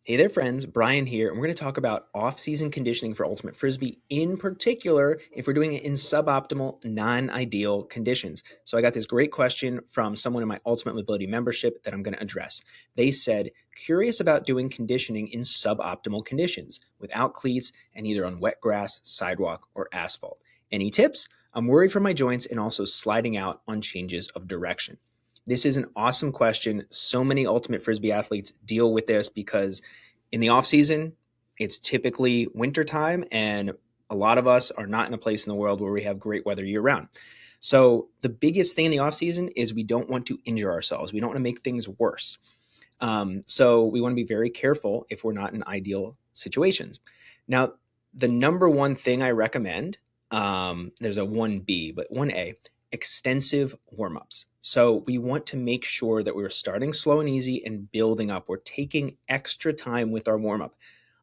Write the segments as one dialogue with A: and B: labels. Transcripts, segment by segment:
A: Hey there, friends. Brian here, and we're going to talk about off-season conditioning for ultimate frisbee, in particular, if we're doing it in suboptimal, non-ideal conditions. So I got this great question from someone in my Ultimate Mobility membership that I'm going to address. They said, curious about doing conditioning in suboptimal conditions, without cleats and either on wet grass, sidewalk, or asphalt. Any tips? I'm worried for my joints and also sliding out on changes of direction. This is an awesome question. So many ultimate frisbee athletes deal with this because in the off season, it's typically wintertime, and a lot of us are not in a place in the world where we have great weather year round. So the biggest thing in the off season is we don't want to injure ourselves. We don't want to make things worse. So we want to be very careful if we're not in ideal situations. Now, the number one thing I recommend, there's a 1B, but 1A, extensive warm-ups. So we want to make sure that we're starting slow and easy and building up. We're taking extra time with our warm-up.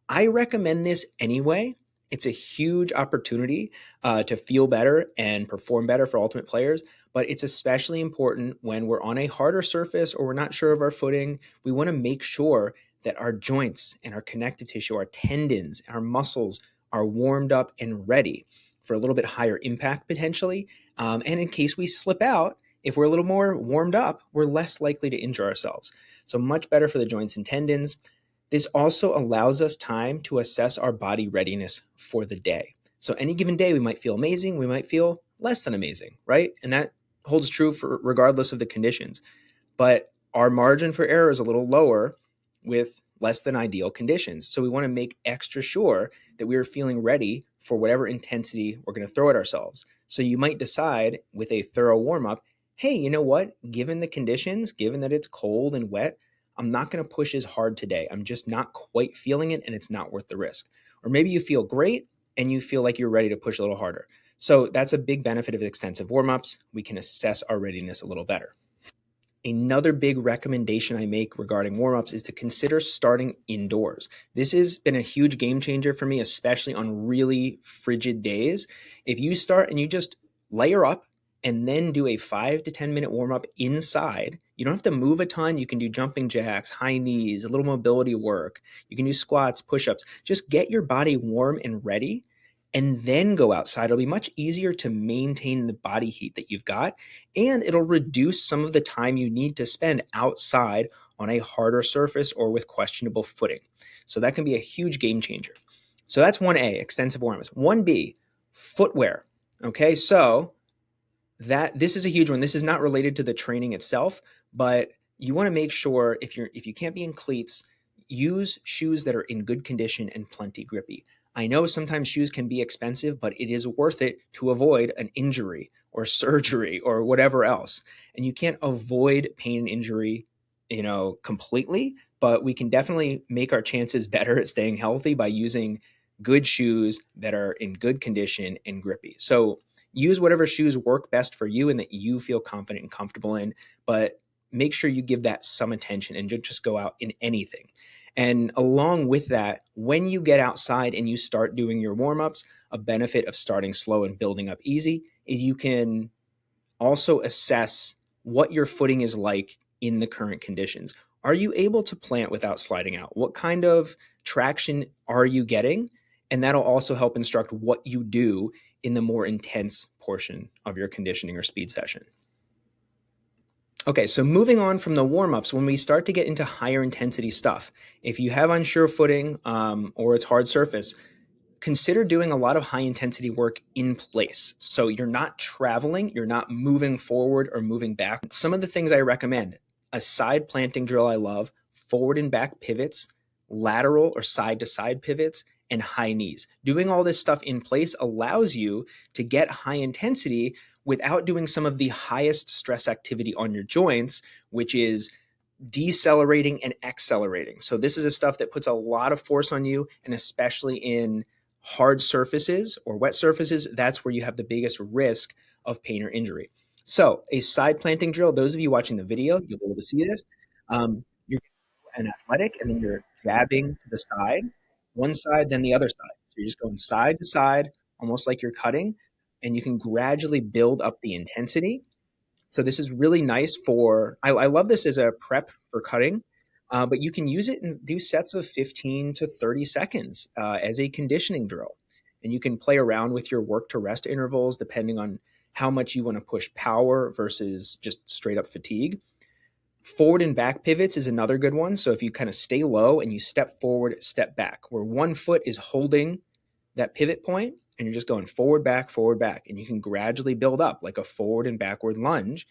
A: I recommend this anyway. It's a huge opportunity to feel better and perform better for ultimate players, but it's especially important when we're on a harder surface or we're not sure of our footing. We want to make sure that our joints and our connective tissue, our tendons, our muscles are warmed up and ready for a little bit higher impact potentially. And in case we slip out, if we're a little more warmed up, we're less likely to injure ourselves. So much better for the joints and tendons. This also allows us time to assess our body readiness for the day. So any given day, we might feel amazing, we might feel less than amazing, right? And that holds true for regardless of the conditions. But our margin for error is a little lower with less than ideal conditions. So we want to make extra sure that we are feeling ready for whatever intensity we're going to throw at ourselves. So you might decide with a thorough warm-up, hey, you know what? Given the conditions, given that it's cold and wet, I'm not going to push as hard today. I'm just not quite feeling it, and it's not worth the risk. Or maybe you feel great and you feel like you're ready to push a little harder. So that's a big benefit of extensive warm-ups. We can assess our readiness a little better. Another big recommendation I make regarding warm-ups is to consider starting indoors. This has been a huge game changer for me, especially on really frigid days. If you start and you just layer up and then do a 5 to 10 minute warm-up inside, you don't have to move a ton. You can do jumping jacks, high knees, a little mobility work. You can do squats, push-ups. Just get your body warm and ready and then go outside. It'll be much easier to maintain the body heat that you've got, and it'll reduce some of the time you need to spend outside on a harder surface or with questionable footing. So that can be a huge game changer. So that's 1A, extensive warm-ups. 1B, footwear. Okay, so this is a huge one. This is not related to the training itself, but you want to make sure if you can't be in cleats, use shoes that are in good condition and plenty grippy. I know sometimes shoes can be expensive, but it is worth it to avoid an injury or surgery or whatever else. And you can't avoid pain and injury, completely, but we can definitely make our chances better at staying healthy by using good shoes that are in good condition and grippy. So use whatever shoes work best for you and that you feel confident and comfortable in, but make sure you give that some attention and just go out in anything. And along with that, when you get outside and you start doing your warm-ups, a benefit of starting slow and building up easy is you can also assess what your footing is like in the current conditions. Are you able to plant without sliding out? What kind of traction are you getting? And that'll also help instruct what you do in the more intense portion of your conditioning or speed session. Okay, so moving on from the warm-ups, when we start to get into higher intensity stuff, if you have unsure footing or it's hard surface, consider doing a lot of high intensity work in place. So you're not traveling, you're not moving forward or moving back. Some of the things I recommend, a side planting drill I love, forward and back pivots, lateral or side to side pivots, and high knees. Doing all this stuff in place allows you to get high intensity without doing some of the highest stress activity on your joints, which is decelerating and accelerating. So this is a stuff that puts a lot of force on you, and especially in hard surfaces or wet surfaces, that's where you have the biggest risk of pain or injury. So a side planting drill, those of you watching the video, you'll be able to see this. You're an athletic, and then you're jabbing to the side, one side, then the other side. So you're just going side to side, almost like you're cutting, and you can gradually build up the intensity. So this is really nice I love this as a prep for cutting. But you can use it and do sets of 15 to 30 seconds as a conditioning drill. And you can play around with your work to rest intervals depending on how much you want to push power versus just straight up fatigue. Forward and back pivots is another good one. So if you kind of stay low and you step forward, step back, where one foot is holding that pivot point and you're just going forward, back, and you can gradually build up like a forward and backward lunge,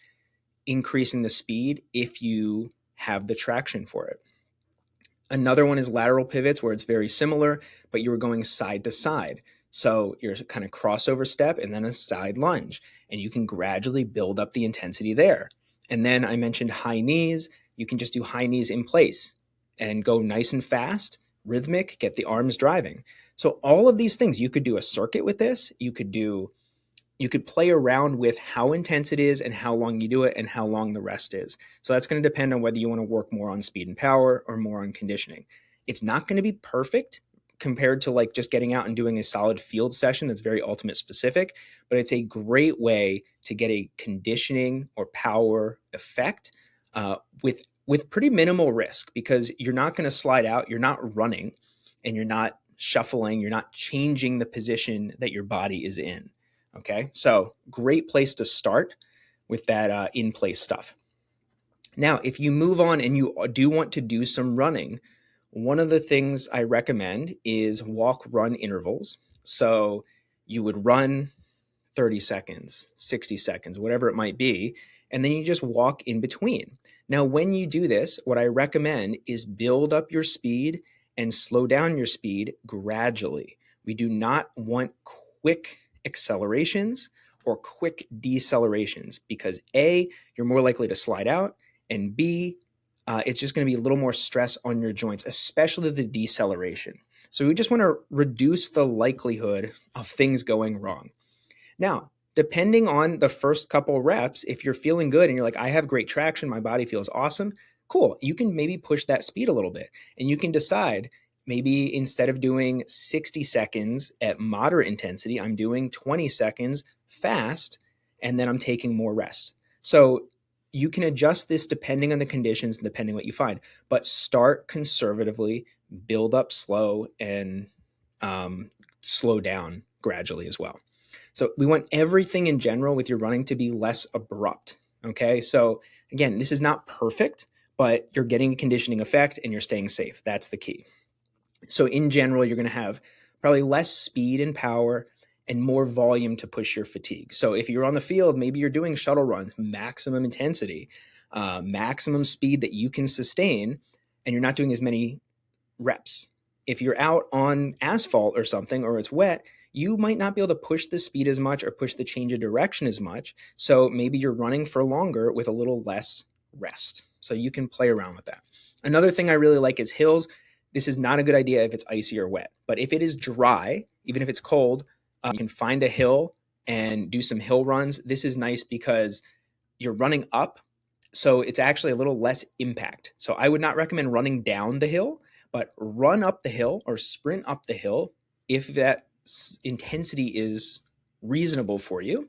A: increasing the speed if you have the traction for it. Another one is lateral pivots where it's very similar, but you were going side to side. So you're kind of crossover step and then a side lunge, and you can gradually build up the intensity there. And then I mentioned high knees. You can just do high knees in place and go nice and fast, rhythmic, get the arms driving. So all of these things, you could do a circuit with this. You could play around with how intense it is and how long you do it and how long the rest is. So that's going to depend on whether you want to work more on speed and power or more on conditioning. It's not going to be perfect compared to like just getting out and doing a solid field session that's very ultimate specific, but it's a great way to get a conditioning or power effect with pretty minimal risk, because you're not going to slide out, you're not running, and you're not shuffling, you're not changing the position that your body is in. Okay, so great place to start with that in-place stuff. Now, if you move on and you do want to do some running, one of the things I recommend is walk-run intervals. So you would run 30 seconds, 60 seconds, whatever it might be, and then you just walk in between. Now, when you do this, what I recommend is build up your speed and slow down your speed gradually. We do not want quick accelerations or quick decelerations, because A, you're more likely to slide out, and B, it's just going to be a little more stress on your joints, especially the deceleration. So we just want to reduce the likelihood of things going wrong. Now, depending on the first couple reps, if you're feeling good and you're like, I have great traction, my body feels awesome, cool. You can maybe push that speed a little bit, and you can decide, maybe instead of doing 60 seconds at moderate intensity, I'm doing 20 seconds fast, and then I'm taking more rest. So you can adjust this depending on the conditions and depending what you find, but start conservatively, build up slow, and slow down gradually as well. So we want everything in general with your running to be less abrupt. Okay. So again, this is not perfect, but you're getting a conditioning effect and you're staying safe. That's the key. So in general, you're going to have probably less speed and power and more volume to push your fatigue. So if you're on the field, maybe you're doing shuttle runs, maximum intensity, maximum speed that you can sustain, and you're not doing as many reps. If you're out on asphalt or something, or it's wet, you might not be able to push the speed as much or push the change of direction as much. So maybe you're running for longer with a little less rest. So you can play around with that. Another thing I really like is hills. This is not a good idea if it's icy or wet, but if it is dry, even if it's cold, you can find a hill and do some hill runs. This is nice because you're running up, so it's actually a little less impact. So I would not recommend running down the hill, but run up the hill or sprint up the hill if that intensity is reasonable for you,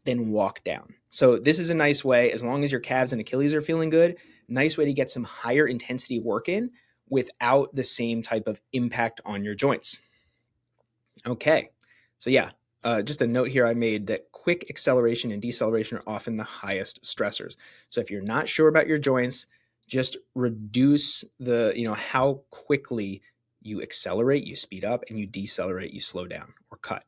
A: then walk down. So this is a nice way, as long as your calves and Achilles are feeling good, nice way to get some higher intensity work in without the same type of impact on your joints. Okay, so yeah, just a note here I made that quick acceleration and deceleration are often the highest stressors. So if you're not sure about your joints, just reduce how quickly you accelerate, you speed up, and you decelerate, you slow down or cut.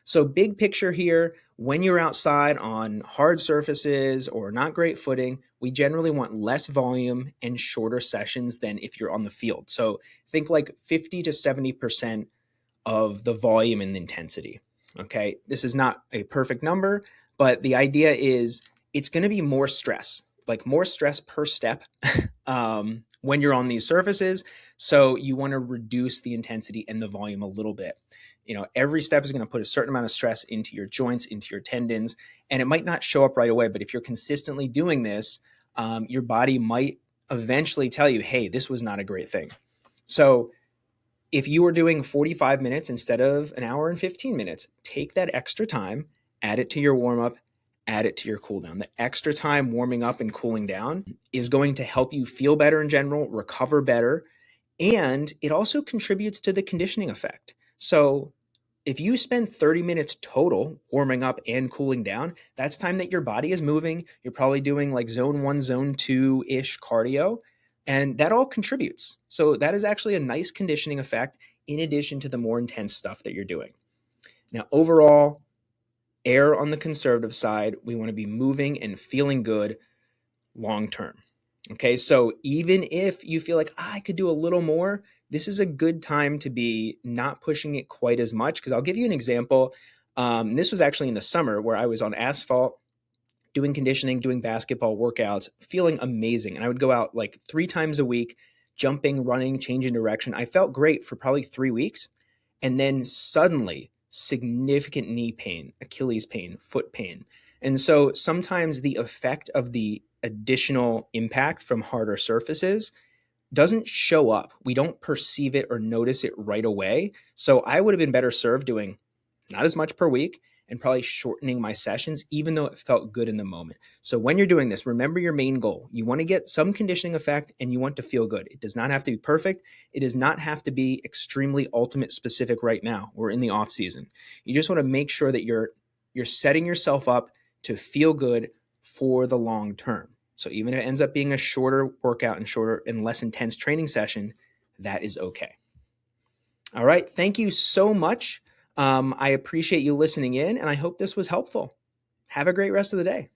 A: So big picture here, when you're outside on hard surfaces or not great footing, we generally want less volume and shorter sessions than if you're on the field. So think like 50 to 70% of the volume and the intensity. Okay, this is not a perfect number, but the idea is it's going to be more stress, like more stress per step when you're on these surfaces. So you want to reduce the intensity and the volume a little bit. Every step is going to put a certain amount of stress into your joints, into your tendons, and it might not show up right away. But if you're consistently doing this, your body might eventually tell you, hey, this was not a great thing. So if you were doing 45 minutes instead of an hour and 15 minutes, take that extra time, add it to your warm-up, add it to your cool down. The extra time warming up and cooling down is going to help you feel better in general, recover better, and it also contributes to the conditioning effect. So if you spend 30 minutes total warming up and cooling down, that's time that your body is moving. You're probably doing like zone one, zone two ish cardio, and that all contributes. So that is actually a nice conditioning effect in addition to the more intense stuff that you're doing. Now, overall, err on the conservative side. We want to be moving and feeling good long term. Okay, so even if you feel like I could do a little more, this is a good time to be not pushing it quite as much. Because I'll give you an example. This was actually in the summer where I was on asphalt doing conditioning, doing basketball workouts, feeling amazing. And I would go out like 3 times a week, jumping, running, changing direction. I felt great for probably 3 weeks. And then suddenly, significant knee pain, Achilles pain, foot pain. And so sometimes the effect of the additional impact from harder surfaces doesn't show up. We don't perceive it or notice it right away. So I would have been better served doing not as much per week and probably shortening my sessions, even though it felt good in the moment. So when you're doing this, remember your main goal. You want to get some conditioning effect and you want to feel good. It does not have to be perfect. It does not have to be extremely ultimate specific right now. We're in the off season. You just want to make sure that you're setting yourself up to feel good for the long term. So even if it ends up being a shorter workout and shorter and less intense training session, that is okay. All right. Thank you so much. I appreciate you listening in, and I hope this was helpful. Have a great rest of the day.